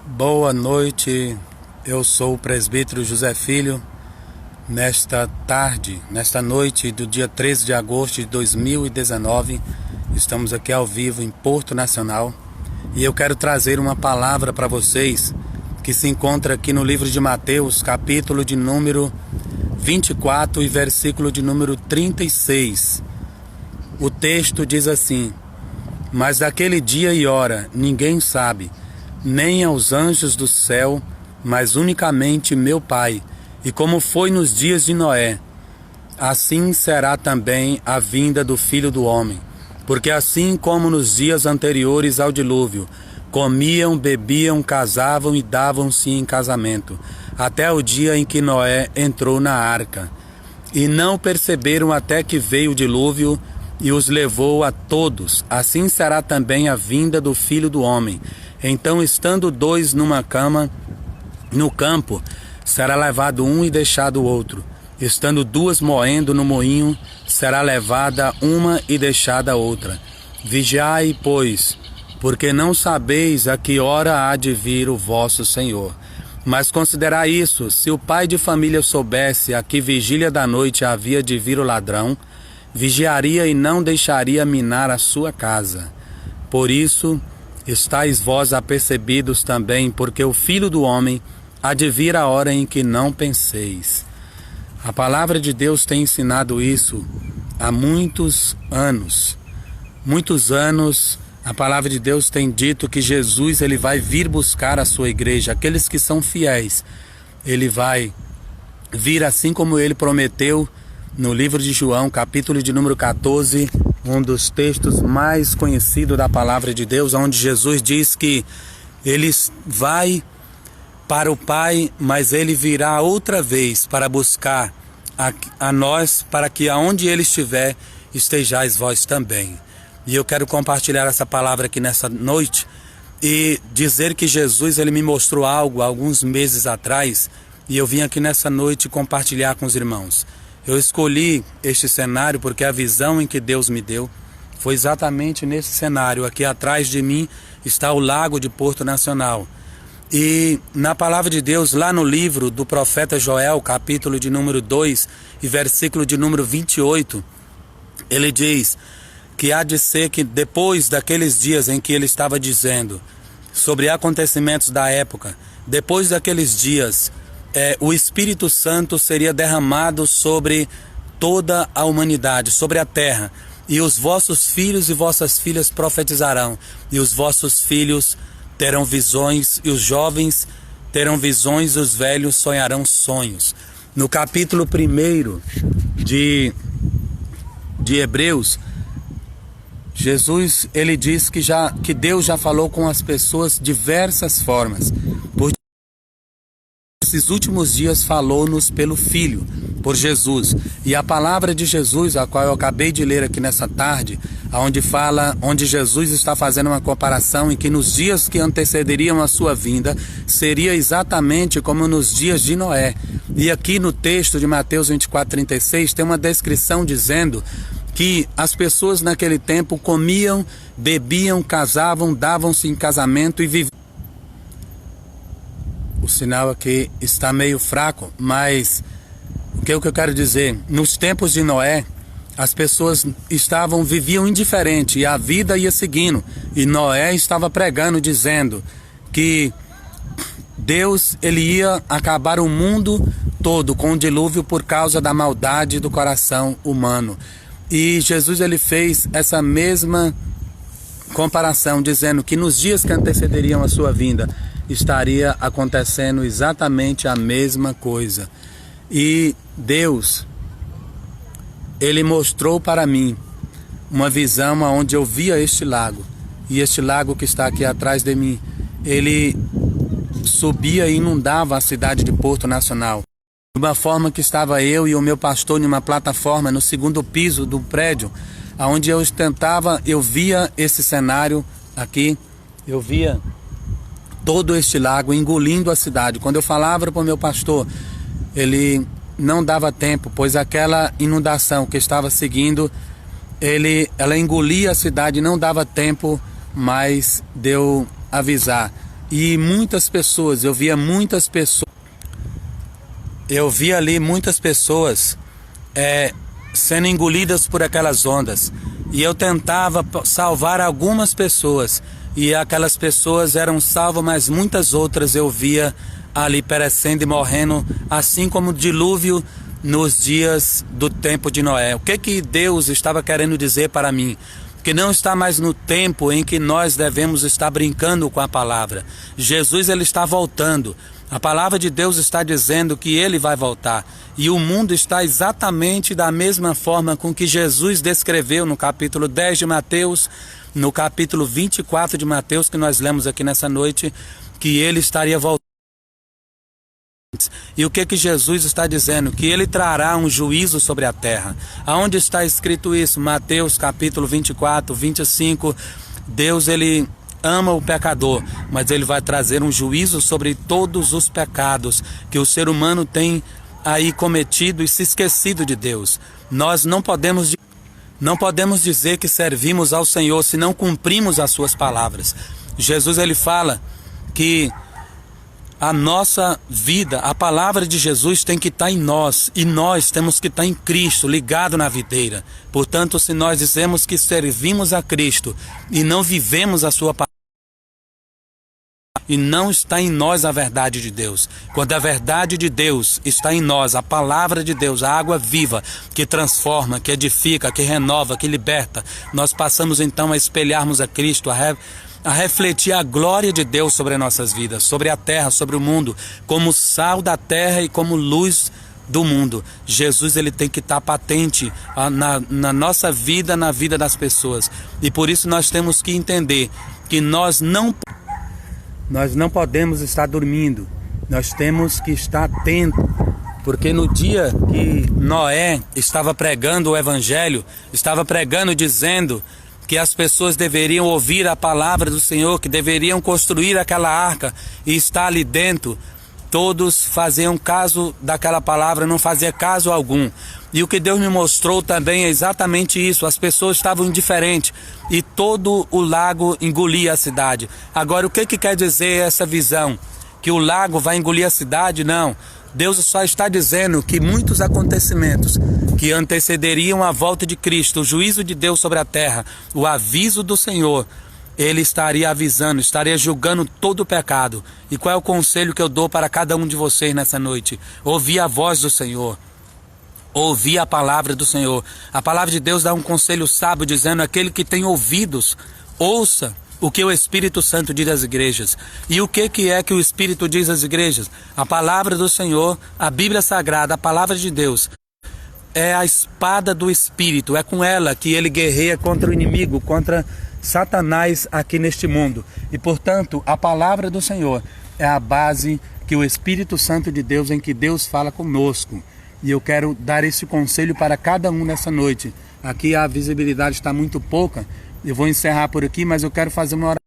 Boa noite, eu sou o presbítero José Filho. Nesta tarde, nesta noite do dia 13 de agosto de 2019, estamos aqui ao vivo em Porto Nacional e eu quero trazer uma palavra para vocês que se encontra aqui no livro de Mateus, capítulo de número 24 e versículo de número 36. O texto diz assim: mas daquele dia e hora ninguém sabe, nem aos anjos do céu, mas unicamente meu Pai. E como foi nos dias de Noé, assim será também a vinda do Filho do Homem. Porque assim como nos dias anteriores ao dilúvio, comiam, bebiam, casavam e davam-se em casamento, até o dia em que Noé entrou na arca. E não perceberam até que veio o dilúvio e os levou a todos. Assim será também a vinda do Filho do Homem. Então, estando dois numa cama, no campo, será levado um e deixado o outro. Estando duas moendo no moinho, será levada uma e deixada a outra. Vigiai, pois, porque não sabeis a que hora há de vir o vosso Senhor. Mas considerai isso: se o pai de família soubesse a que vigília da noite havia de vir o ladrão, vigiaria e não deixaria minar a sua casa. Por isso, estáis vós apercebidos também, porque o Filho do Homem há de vir a hora em que não penseis. A palavra de Deus tem ensinado isso há muitos anos. Muitos anos, a palavra de Deus tem dito que Jesus ele vai vir buscar a sua igreja, aqueles que são fiéis. Ele vai vir assim como ele prometeu no livro de João, capítulo de número 14, um dos textos mais conhecidos da palavra de Deus, onde Jesus diz que ele vai para o Pai, mas ele virá outra vez para buscar a nós, para que aonde ele estiver, estejais vós também. E eu quero compartilhar essa palavra aqui nessa noite e dizer que Jesus ele me mostrou algo alguns meses atrás e eu vim aqui nessa noite compartilhar com os irmãos. Eu escolhi este cenário porque a visão em que Deus me deu foi exatamente nesse cenário. Aqui atrás de mim está o lago de Porto Nacional. E na palavra de Deus, lá no livro do profeta Joel, capítulo de número 2 e versículo de número 28, ele diz que há de ser que depois daqueles dias em que ele estava dizendo sobre acontecimentos da época, depois daqueles dias, o Espírito Santo seria derramado sobre toda a humanidade, sobre a terra, e os vossos filhos e vossas filhas profetizarão, e os vossos filhos terão visões, e os jovens terão visões, e os velhos sonharão sonhos. No capítulo 1 de Hebreus, Jesus ele diz que Deus já falou com as pessoas diversas formas. Por esses últimos dias falou-nos pelo Filho, por Jesus. E a palavra de Jesus, a qual eu acabei de ler aqui nessa tarde, onde Jesus está fazendo uma comparação em que nos dias que antecederiam a sua vinda, seria exatamente como nos dias de Noé. E aqui no texto de Mateus 24:36 tem uma descrição dizendo que as pessoas naquele tempo comiam, bebiam, casavam, davam-se em casamento e viviam. O sinal aqui está meio fraco, mas o que eu quero dizer? Nos tempos de Noé, as pessoas viviam indiferente e a vida ia seguindo. E Noé estava pregando, dizendo que Deus ele ia acabar o mundo todo com o dilúvio por causa da maldade do coração humano. E Jesus ele fez essa mesma comparação, dizendo que nos dias que antecederiam a sua vinda, estaria acontecendo exatamente a mesma coisa. E Deus, ele mostrou para mim uma visão onde eu via este lago. E este lago que está aqui atrás de mim, ele subia e inundava a cidade de Porto Nacional. De uma forma que estava eu e o meu pastor em uma plataforma no segundo piso do prédio, onde eu via esse cenário aqui, eu via todo este lago engolindo a cidade. Quando eu falava para o meu pastor, ele não dava tempo, pois aquela inundação que estava seguindo, ela engolia a cidade, não dava tempo mais de eu avisar. e muitas pessoas, eu via ali muitas pessoas sendo engolidas por aquelas ondas, e eu tentava salvar algumas pessoas, e aquelas pessoas eram salvas, mas muitas outras eu via ali perecendo e morrendo, assim como o dilúvio nos dias do tempo de Noé. O que Deus estava querendo dizer para mim? Que não está mais no tempo em que nós devemos estar brincando com a palavra. Jesus, ele está voltando. A palavra de Deus está dizendo que ele vai voltar. E o mundo está exatamente da mesma forma com que Jesus descreveu no capítulo 10 de Mateus, no capítulo 24 de Mateus, que nós lemos aqui nessa noite, que ele estaria voltando. E o que Jesus está dizendo? Que ele trará um juízo sobre a terra. Aonde está escrito isso? Mateus capítulo 24, 25. Deus, ele ama o pecador, mas ele vai trazer um juízo sobre todos os pecados que o ser humano tem aí cometido e se esquecido de Deus. Nós não podemos dizer que servimos ao Senhor se não cumprimos as suas palavras. Jesus, ele fala que a nossa vida, a palavra de Jesus tem que estar em nós, e nós temos que estar em Cristo, ligado na videira. Portanto, se nós dizemos que servimos a Cristo e não vivemos a sua palavra, e não está em nós a verdade de Deus. Quando a verdade de Deus está em nós, a palavra de Deus, a água viva, que transforma, que edifica, que renova, que liberta, nós passamos então a espelharmos a Cristo, a refletir a glória de Deus sobre nossas vidas, sobre a terra, sobre o mundo, como sal da terra e como luz do mundo. Jesus, ele tem que estar patente na nossa vida, na vida das pessoas. E por isso nós temos que entender que nós não podemos estar dormindo, nós temos que estar atentos, porque no dia que Noé estava pregando o evangelho, estava pregando dizendo que as pessoas deveriam ouvir a palavra do Senhor, que deveriam construir aquela arca e estar ali dentro, todos faziam caso daquela palavra, não fazia caso algum. E o que Deus me mostrou também é exatamente isso. As pessoas estavam indiferentes e todo o lago engolia a cidade. Agora, o que quer dizer essa visão? Que o lago vai engolir a cidade? Não. Deus só está dizendo que muitos acontecimentos que antecederiam a volta de Cristo, o juízo de Deus sobre a terra, o aviso do Senhor, ele estaria avisando, estaria julgando todo o pecado. E qual é o conselho que eu dou para cada um de vocês nessa noite? Ouvir a voz do Senhor. Ouvir a palavra do Senhor. A palavra de Deus dá um conselho sábio, dizendo: aquele que tem ouvidos, ouça o que o Espírito Santo diz às igrejas. E o que é que o Espírito diz às igrejas? A palavra do Senhor, a Bíblia Sagrada, a palavra de Deus, é a espada do Espírito. É com ela que ele guerreia contra o inimigo, contra Satanás aqui neste mundo. E portanto, a palavra do Senhor é a base que o Espírito Santo de Deus, em que Deus fala conosco. E eu quero dar esse conselho para cada um nessa noite. Aqui a visibilidade está muito pouca. Eu vou encerrar por aqui, mas eu quero fazer uma oração.